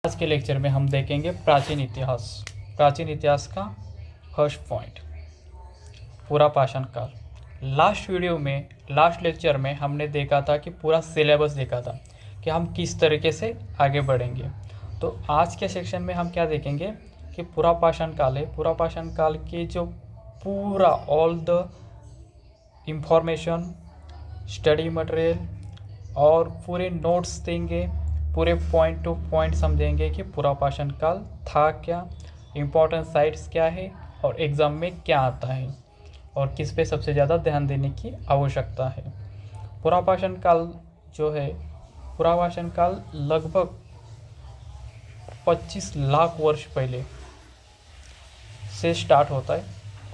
आज के लेक्चर में हम देखेंगे प्राचीन इतिहास का फर्स्ट पॉइंट, पूरा पाषाण काल। लास्ट लेक्चर में हमने देखा था कि पूरा सिलेबस देखा था कि हम किस तरीके से आगे बढ़ेंगे। तो आज के सेक्शन में हम क्या देखेंगे कि पूरा पाषाण काल है। पूरा पाषाण काल के जो पूरा all the information, study material और पूरे नोट्स देंगे, पूरे पॉइंट टू पॉइंट समझेंगे कि पूरा पाषाण काल था क्या, इम्पोर्टेंट साइट्स क्या है और एग्ज़ाम में क्या आता है और किस पे सबसे ज़्यादा ध्यान देने की आवश्यकता है। पूरा पाषाण काल जो है, पूरा पाषाण काल लगभग 25 लाख वर्ष पहले से स्टार्ट होता है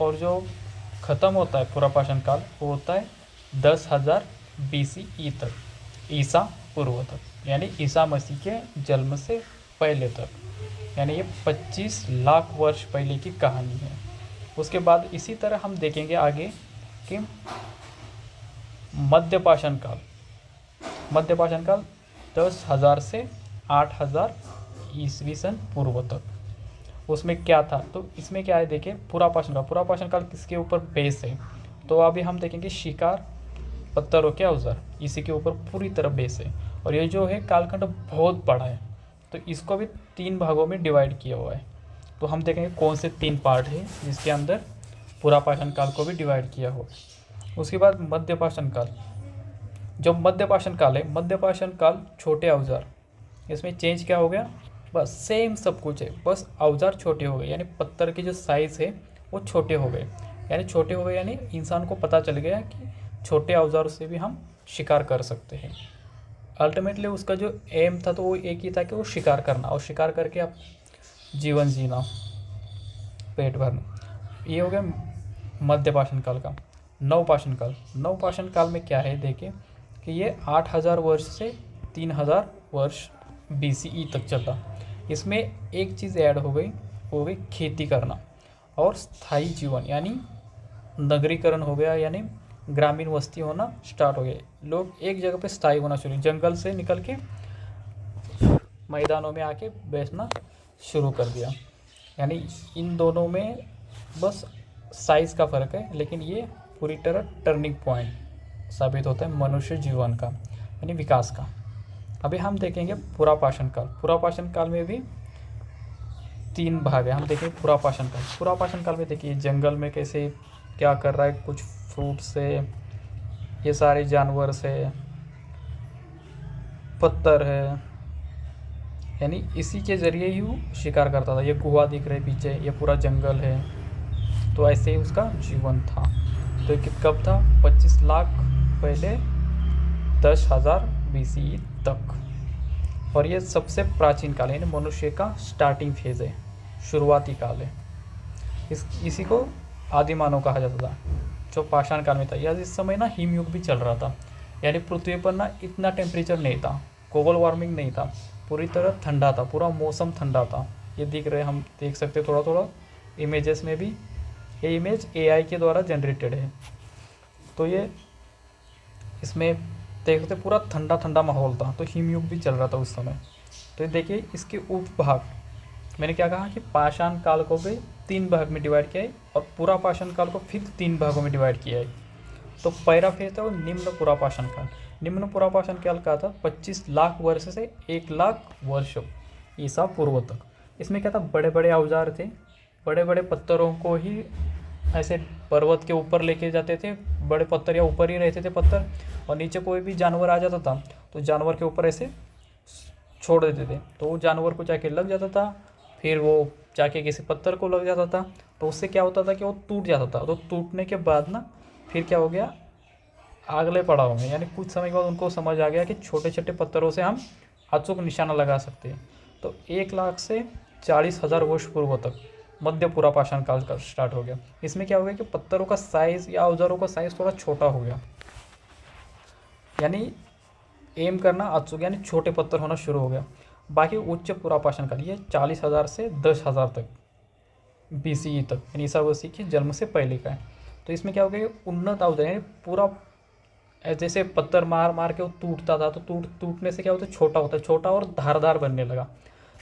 और जो ख़त्म होता है पूरा पाषाण काल वो होता है 10,000 BCE तक, ईसा पूर्व तक, यानी ईसा मसीह के जन्म से पहले तक। यानी ये 25 लाख वर्ष पहले की कहानी है। उसके बाद इसी तरह हम देखेंगे आगे कि मध्य पाषाण काल 10,000 से 8,000 ईस्वी सन पूर्व तक। उसमें क्या था, तो इसमें क्या है देखिए, पूरा पाषाण काल किसके ऊपर बेस है। तो अभी हम देखेंगे शिकार, पत्थरों के औजार, इसी के ऊपर पूरी तरह बेस है। और ये जो है कालखंड बहुत बड़ा है, तो इसको भी 3 भागों में डिवाइड किया हुआ है। तो हम देखेंगे कौन से 3 पार्ट है जिसके अंदर पूरा पाषाण काल को भी डिवाइड किया हो। उसके बाद मध्य पाषाण काल। जो मध्य पाषाण काल है, मध्य पाषाण काल छोटे औजार, इसमें चेंज क्या हो गया, बस सेम सब कुछ है, बस औजार छोटे हो गए, यानी पत्थर की जो साइज़ है वो छोटे हो गए। यानी इंसान को पता चल गया कि छोटे औजारों से भी हम शिकार कर सकते हैं। अल्टीमेटली उसका जो एम था तो वो एक ही था कि वो शिकार करना और शिकार करके आप जीवन जीना, पेट भरना। ये हो गया मध्य पाषाण काल का। नव पाषाण काल में क्या है देखिए कि ये 8,000 वर्ष से 3,000 वर्ष BCE तक चला। इसमें एक चीज़ ऐड हो गई खेती करना और स्थायी जीवन, यानी नगरीकरण हो गया, यानी ग्रामीण वस्ती होना स्टार्ट हो गए। लोग एक जगह पे स्थायी होना शुरू, जंगल से निकल के मैदानों में आके बैठना शुरू कर दिया। यानी इन दोनों में बस साइज़ का फ़र्क है, लेकिन ये पूरी तरह टर्निंग पॉइंट साबित होता है मनुष्य जीवन का, यानी विकास का। अभी हम देखेंगे पूरा पाषाण काल में भी 3 भाग है। हम देखेंगे पूरा पाषाण काल में देखिए जंगल में कैसे क्या कर रहा है, कुछ फ्रूट से, ये सारे जानवर से, पत्थर है, यानी इसी के ज़रिए ही वो शिकार करता था। ये गुहा दिख रहे पीछे, ये पूरा जंगल है, तो ऐसे ही उसका जीवन था। तो ये कब था, 25 लाख पहले 10,000 BCE तक। और ये सबसे प्राचीन काल है, यानी मनुष्य का स्टार्टिंग फेज़ है, शुरुआती काल है। इसी को आदिमानव कहा जाता था, जो पाषाण काल में था। या इस समय ना हिमयुग भी चल रहा था, यानी पृथ्वी पर ना इतना टेम्परेचर नहीं था, ग्लोबल वार्मिंग नहीं था, पूरी तरह ठंडा था, पूरा मौसम ठंडा था। ये दिख रहे, हम देख सकते थोड़ा थोड़ा इमेजेस में भी। ये इमेज AI के द्वारा जनरेटेड है, तो ये इसमें देख सकते पूरा ठंडा ठंडा माहौल था, तो हिमयुग भी चल रहा था उस समय। तो ये देखिए इसके उपभाग, मैंने क्या कहा कि पाषाण काल को भी 3 भाग में डिवाइड किया है और पूरा पाषाण काल को फिर 3 भागों में डिवाइड किया है। तो पहला फेज था वो निम्न पूरा पाषाण काल। निम्न पूरा पाषाण काल का था 25 लाख वर्ष से 1 लाख वर्ष ईसा पूर्व तक। इसमें क्या था, बड़े बड़े औजार थे, बड़े बड़े पत्थरों को ही ऐसे पर्वत के ऊपर लेके जाते थे, बड़े पत्थर या ऊपर ही रहते थे पत्थर, और नीचे कोई भी जानवर आ जाता था तो जानवर के ऊपर ऐसे छोड़ देते थे, तो वो जानवर को जाके लग जाता था, फिर वो जाके किसी पत्थर को लग जाता था, तो उससे क्या होता था कि वो टूट जाता था। तो टूटने के बाद ना फिर क्या हो गया, अगले पड़ाव में, यानी कुछ समय के बाद उनको समझ आ गया कि छोटे छोटे पत्थरों से हम अचूक निशाना लगा सकते हैं। तो 1 लाख से 40,000 वर्ष पूर्व तक मध्य पूरा पाषाण काल का स्टार्ट हो गया। इसमें क्या हो गया कि पत्थरों का साइज़ या औजारों का साइज़ थोड़ा छोटा हो गया, यानी एम करना अचूक, यानी छोटे पत्थर होना शुरू हो गया। बाकी उच्च पूरा पाषाण काल ये 40,000 से 10,000 तक BCE तक, यानी ईसा मसीह के जन्म से पहले का है। तो इसमें क्या हो गया, उन्नत औजार, यानी पूरा जैसे पत्थर मार मार के वो टूटता था, तो टूटने से क्या होता है, छोटा होता है, छोटा और धारदार बनने लगा।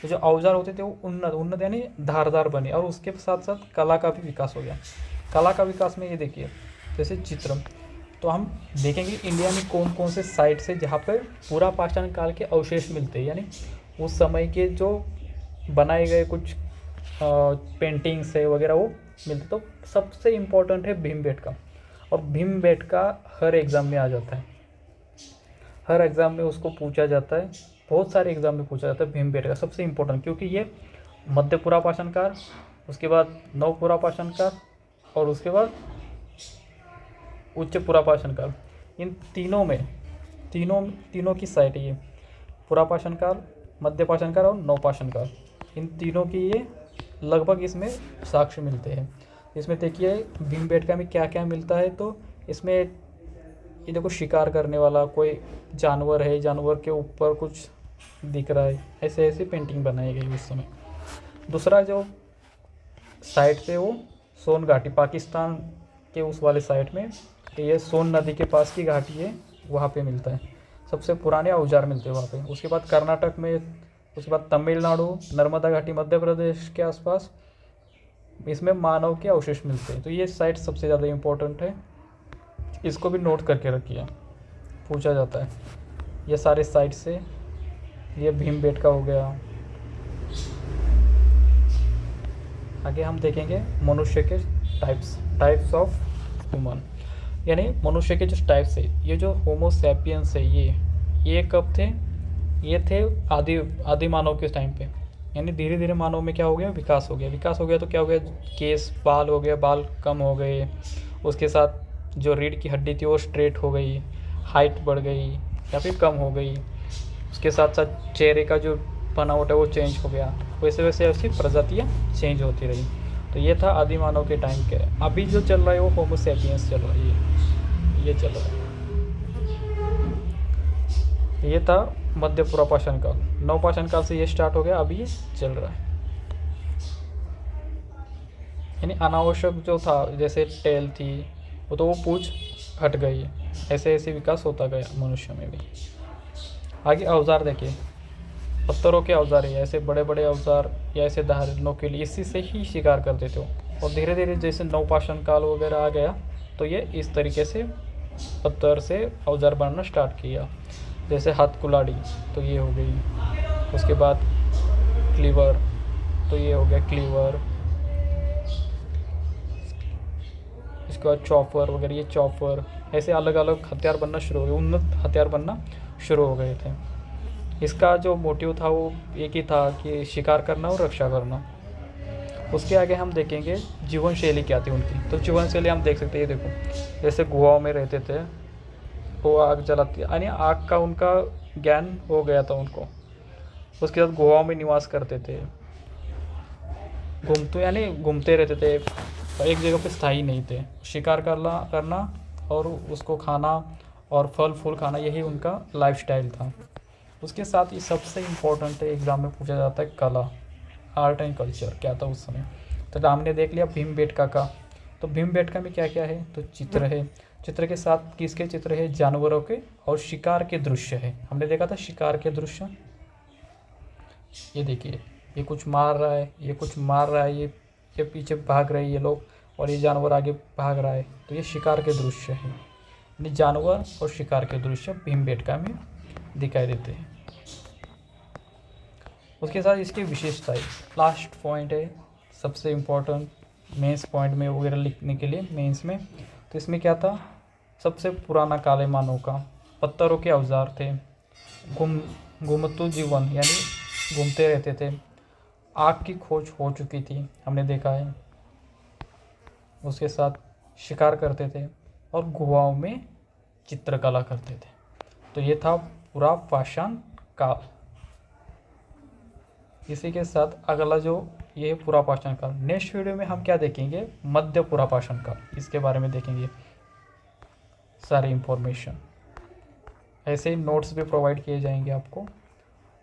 तो जो औजार होते थे वो उन्नत उन्नत यानी धारदार बने, और उसके साथ साथ कला का भी विकास हो गया। कला का विकास में ये देखिए जैसे चित्र, तो हम देखेंगे इंडिया में कौन कौन से साइट से जहाँ पर पूरा पाषाण काल के अवशेष मिलते हैं, यानी उस समय के जो बनाए गए कुछ पेंटिंग्स है वगैरह वो मिलते। तो सबसे इम्पोर्टेंट है भीमबेटका, और भीमबेटका हर एग्ज़ाम में आ जाता है, हर एग्ज़ाम में उसको पूछा जाता है, बहुत सारे एग्ज़ाम में पूछा जाता है भीमबेटका सबसे इम्पोर्टेंट, क्योंकि ये मध्य पुरा पाषाण काल, उसके बाद नव पुरा पाषाण काल, और उसके बाद उच्च पुरा पाषाण काल। इन तीनों में तीनों की साइट है ये, पुरा पाषाण काल, मध्य पाषाण काल और नव पाषाण काल, इन तीनों की ये लगभग इसमें साक्ष्य मिलते हैं। इसमें देखिए भीमबेटका में क्या क्या मिलता है, तो इसमें ये देखो शिकार करने वाला कोई जानवर है, जानवर के ऊपर कुछ दिख रहा है, ऐसे ऐसे पेंटिंग बनाई गई उस समय। दूसरा जो साइट पे वो सोन घाटी, पाकिस्तान के उस वाले साइट में, ये सोन नदी के पास की घाटी है, वहाँ पे मिलता है, सबसे पुराने औजार मिलते हैं वहाँ पे। उसके बाद कर्नाटक में, उसके बाद तमिलनाडु, नर्मदा घाटी मध्य प्रदेश के आसपास इसमें मानव के अवशेष मिलते हैं। तो ये साइट सबसे ज़्यादा इम्पोर्टेंट है, इसको भी नोट करके रखिए, पूछा जाता है ये सारे साइट से। ये भीमबेटका हो गया। आगे हम देखेंगे मनुष्य के टाइप्स ऑफ ह्यूमन, यानी मनुष्य के जो टाइप्स है, ये जो होमो सैपियंस है ये कब थे, ये थे आदि मानव के टाइम पे, यानी धीरे धीरे मानव में क्या हो गया, विकास हो गया। तो क्या हो गया, केस बाल हो गया, बाल कम हो गए, उसके साथ जो रीढ़ की हड्डी थी वो स्ट्रेट हो गई, हाइट बढ़ गई या फिर कम हो गई, उसके साथ साथ चेहरे का जो बनावट है वो चेंज हो गया, वैसे वैसे ऐसी प्रजातियाँ चेंज होती रही। तो ये था आदि मानव के टाइम के। अभी जो चल रहा है वो होमो सैपियंस चल रहा है, ये चल रहा है। ये था मध्य पुरा पाषाण काल, नव पाषाण काल से ये स्टार्ट हो गया, अभी ये चल रहा है। यानी अनावश्यक जो था, जैसे टेल थी वो तो वो पूछ हट गई, ऐसे ऐसे विकास होता गया मनुष्य में भी। आगे औजार देखिए, पत्थरों के औजार है, ऐसे बड़े बड़े औजार या ऐसे धारणों के लिए इसी से ही शिकार करते थे। और धीरे धीरे जैसे नवपाषाण काल वगैरह आ गया तो ये इस तरीके से पत्थर से औजार बनना स्टार्ट किया, जैसे हाथ कुल्हाड़ी तो ये हो गई, उसके बाद क्लीवर तो ये हो गया क्लीवर, इसके बाद चॉपर वगैरह, ये चॉपर, ऐसे अलग अलग हथियार बनना शुरू हो गए, उन्नत हथियार बनना शुरू हो गए थे। इसका जो मोटिव था वो एक ही था कि शिकार करना और रक्षा करना। उसके आगे हम देखेंगे जीवन शैली क्या थी उनकी। तो जीवन शैली हम देख सकते हैं, ये देखो जैसे गुहाओं में रहते थे, वो आग जलाती, यानी आग का उनका ज्ञान हो गया था उनको। उसके बाद गुहाओं में निवास करते थे, घूमते रहते थे, एक जगह पे स्थायी नहीं थे। शिकार करना और उसको खाना और फल फूल खाना, यही उनका लाइफस्टाइल था। उसके साथ ही सबसे इम्पोर्टेंट है, एग्ज़ाम में पूछा जाता है कला, आर्ट एंड कल्चर क्या था उस समय। तो हमने देख लिया भीमबेटका का। तो भीमबेटका में क्या क्या है, तो चित्र है, चित्र के साथ किसके चित्र है, जानवरों के और शिकार के दृश्य है। हमने देखा था शिकार के दृश्य, ये देखिए ये कुछ मार रहा है, ये कुछ मार रहा है, ये पीछे भाग रहे हैं ये लोग, और ये जानवर आगे भाग रहा है, तो ये शिकार के दृश्य है। यानी जानवर और शिकार के दृश्य भीमबेटका में दिखाई देते हैं। उसके साथ इसकी विशेषता है, लास्ट पॉइंट है सबसे इम्पोर्टेंट मेंस पॉइंट में वगैरह लिखने के लिए मेंस में। तो इसमें क्या था, सबसे पुराना काले मानव का, पत्थरों के औजार थे, घूमतू जीवन यानी घूमते रहते थे, आग की खोज हो चुकी थी हमने देखा है, उसके साथ शिकार करते थे और गुहाओं में चित्रकला करते थे। तो ये था पुरा पाषाण काल। इसी के साथ अगला जो ये पुरा पाषाण काल, नेक्स्ट वीडियो में हम क्या देखेंगे, मध्य पुरा पाषाण काल, इसके बारे में देखेंगे सारी इंफॉर्मेशन। ऐसे ही नोट्स भी प्रोवाइड किए जाएंगे आपको,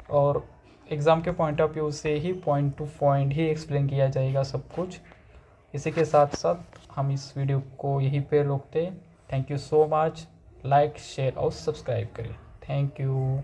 और एग्ज़ाम के पॉइंट ऑफ व्यू से ही पॉइंट टू पॉइंट ही एक्सप्लेन किया जाएगा सब कुछ। इसी के साथ साथ हम इस वीडियो को यहीं पे रोकते हैं। Thank you so much, like share और सब्सक्राइब करें। Thank you.